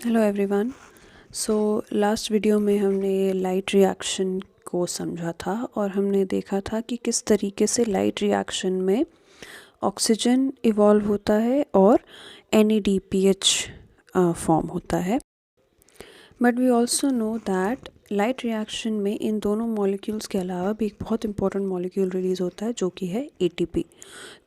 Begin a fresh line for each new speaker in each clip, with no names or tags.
Hello everyone. So last video में हमने light reaction को समझा था और हमने देखा था कि किस तरीके से लाइट रिएक्शन में ऑक्सीजन इवॉल्व होता है और NADPH फॉर्म होता है। But we also know that light reaction में इन दोनों मॉलिक्यूल्स के अलावा भी एक बहुत इंपॉर्टेंट मॉलिक्यूल रिलीज़ होता है जो कि है ATP।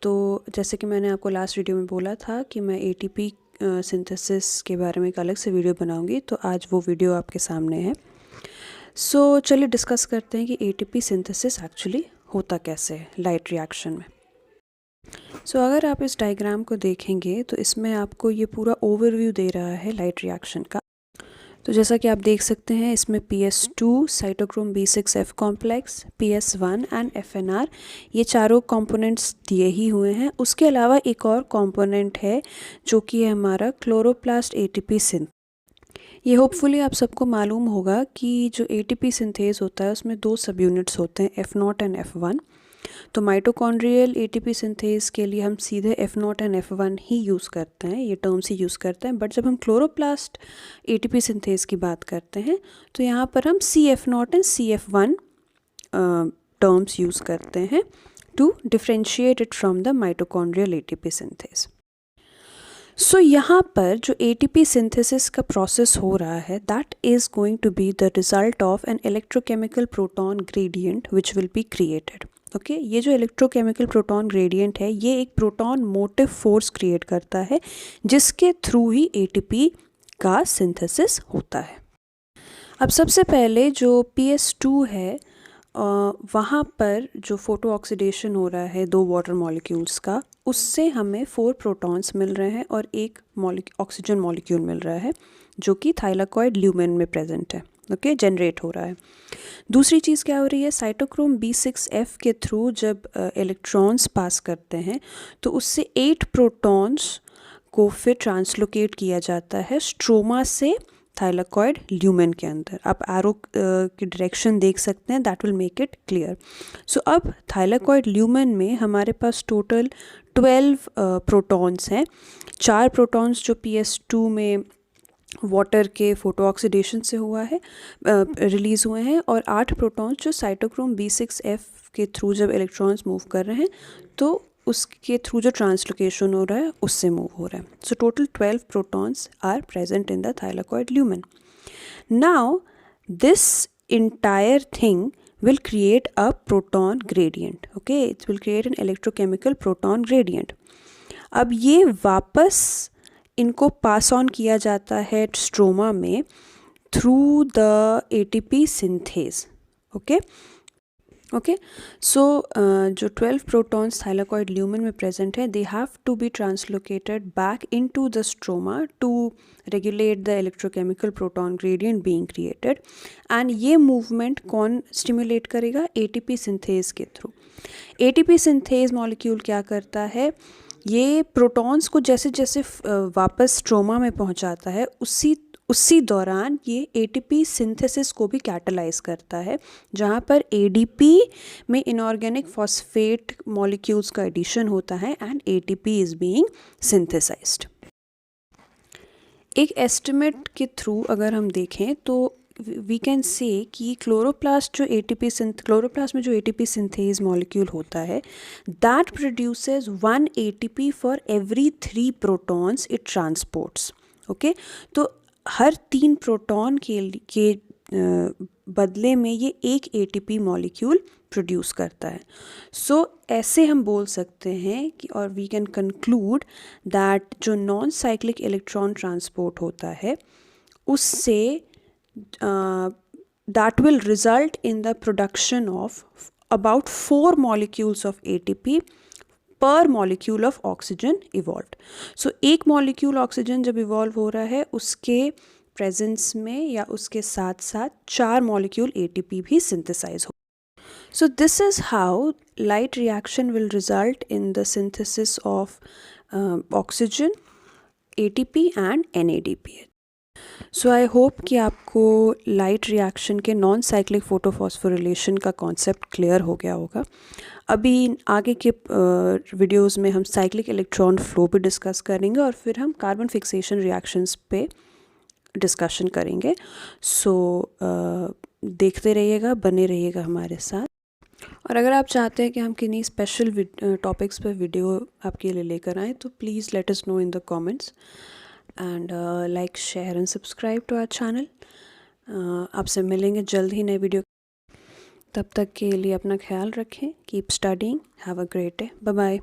तो जैसे कि मैंने आपको लास्ट वीडियो में बोला था कि मैं ATP सिंथेसिस के बारे में एक अलग से वीडियो बनाऊंगी, तो आज वो वीडियो आपके सामने है। सो चलिए डिस्कस करते हैं कि ATP सिंथेसिस एक्चुअली होता कैसे है लाइट रिएक्शन में। सो अगर आप इस डायग्राम को देखेंगे तो इसमें आपको ये पूरा ओवरव्यू दे रहा है लाइट रिएक्शन का। तो जैसा कि आप देख सकते हैं इसमें PS2 cytochrome B6F complex, PS1 and FNR ये चारों कंपोनेंट्स दिए ही हुए हैं। उसके अलावा एक और कंपोनेंट है जो कि है हमारा क्लोरोप्लास्ट ATP सिंथ। ये होपफुली आप सबको मालूम होगा कि जो ATP सिंथेज होता है उसमें दो सब यूनिट्स होते हैं, F0 एंड F1। तो माइटोकॉन्ड्रियल ATP सिंथेज के लिए हम सीधे F0 and F1 he use करते हैं, ये टर्म्स ही यूज़ करते हैं। बट जब हम क्लोरोप्लास्ट ATP सिंथेज की बात करते हैं तो यहाँ पर हम CF0 and CF1 terms use करते हैं to differentiate it from the mitochondrial ATP synthase. So यहाँ पर जो ATP सिंथेसिस का प्रोसेस हो रहा है that is going to be the result of an electrochemical proton gradient which will be created. Okay, ये जो इलेक्ट्रोकेमिकल प्रोटॉन ग्रेडियंट है ये एक प्रोटॉन मोटिव फोर्स क्रिएट करता है जिसके थ्रू ही ATP का सिंथेसिस होता है। अब सबसे पहले जो PS2 है वहाँ पर जो फोटो ऑक्सीडेशन हो रहा है दो वाटर मॉलिक्यूल्स का, उससे हमें 4 प्रोटॉन्स मिल रहे हैं और एक ऑक्सीजन मॉलिक्यूल मिल रहा है जो कि थाइलाकॉइड ल्यूमेन में प्रेजेंट है। ओके, जनरेट हो रहा है। दूसरी चीज़ क्या हो रही है, साइटोक्रोम B6F के थ्रू जब इलेक्ट्रॉन्स पास करते हैं तो उससे 8 प्रोटॉन्स को फिर ट्रांसलोकेट किया जाता है स्ट्रोमा से थाइलाकॉइड ल्यूमेन के अंदर। आप एरो की डायरेक्शन देख सकते हैं, that will make it clear. So अब थाइलाकॉइड ल्यूमेन में हमारे पास टोटल 12 प्रोटॉन्स हैं। 4 प्रोटॉन्स जो PS2 में वाटर के फोटो ऑक्सीडेशन से हुआ है रिलीज़ हुए हैं और 8 प्रोटॉन्स जो साइटोक्रोम B6F के थ्रू जब इलेक्ट्रॉन्स मूव कर रहे हैं तो उसके थ्रू जो ट्रांसलोकेशन हो रहा है उससे मूव हो रहा है। So total 12 protons are present in the thylakoid lumen. Now this entire thing will create a proton gradient. Okay, it will create an electrochemical proton gradient. अब ये वापस इनको पास ऑन किया जाता है स्ट्रोमा में through the ATP synthase. Okay, so जो 12 protons thylakoid lumen में प्रेजेंट है they have to be translocated back into the stroma to regulate the electrochemical proton gradient being created. And ये movement कौन stimulate करेगा, ATP synthase के through. ATP synthase molecule क्या करता है, ये प्रोटॉन्स को जैसे जैसे वापस स्ट्रोमा में पहुंचाता है उसी दौरान ये ATP सिंथेसिस को भी कैटलाइज करता है, जहाँ पर ADP में इनऑर्गेनिक फॉस्फेट मॉलिक्यूल्स का एडिशन होता है and ATP is being synthesised. एक एस्टिमेट के थ्रू अगर हम देखें तो वी कैन से कि क्लोरोप्लास्ट में जो ATP सिंथेज मॉलिक्यूल होता है that produces 1 ATP for every 3 protons it transports. Okay, तो हर 3 प्रोटॉन के बदले में ये एक ATP मॉलिक्यूल प्रोड्यूस करता है। सो ऐसे हम बोल सकते हैं कि और वी कैन कंक्लूड दैट जो नॉन साइक्लिक इलेक्ट्रॉन ट्रांसपोर्ट होता है उससे that will result in the production of about 4 molecules of ATP per molecule of oxygen evolved. So एक molecule oxygen जब evolve हो रहा है उसके presence में या उसके साथ साथ 4 molecule ATP भी synthesize हो। So this is how light reaction will result in the synthesis of oxygen, ATP and NADPH. So I hope कि आपको लाइट रिएक्शन के नॉन साइक्लिक फोटोफॉस्फोरिलेशन का कॉन्सेप्ट क्लियर हो गया होगा। अभी आगे के वीडियोस में हम साइक्लिक इलेक्ट्रॉन फ्लो भी डिस्कस करेंगे और फिर हम कार्बन फिक्सेशन रिएक्शंस पे डिस्कशन करेंगे। सो देखते रहिएगा, बने रहिएगा हमारे साथ। और अगर आप चाहते हैं कि हम किन्हीं स्पेशल टॉपिक्स पर वीडियो आपके लिए लेकर आएँ तो please let us know in the comments and like, share and subscribe to our channel. आपसे मिलेंगे जल्द ही नए वीडियो। तब तक के लिए अपना ख्याल रखें। Keep studying. Have a great day. Bye bye.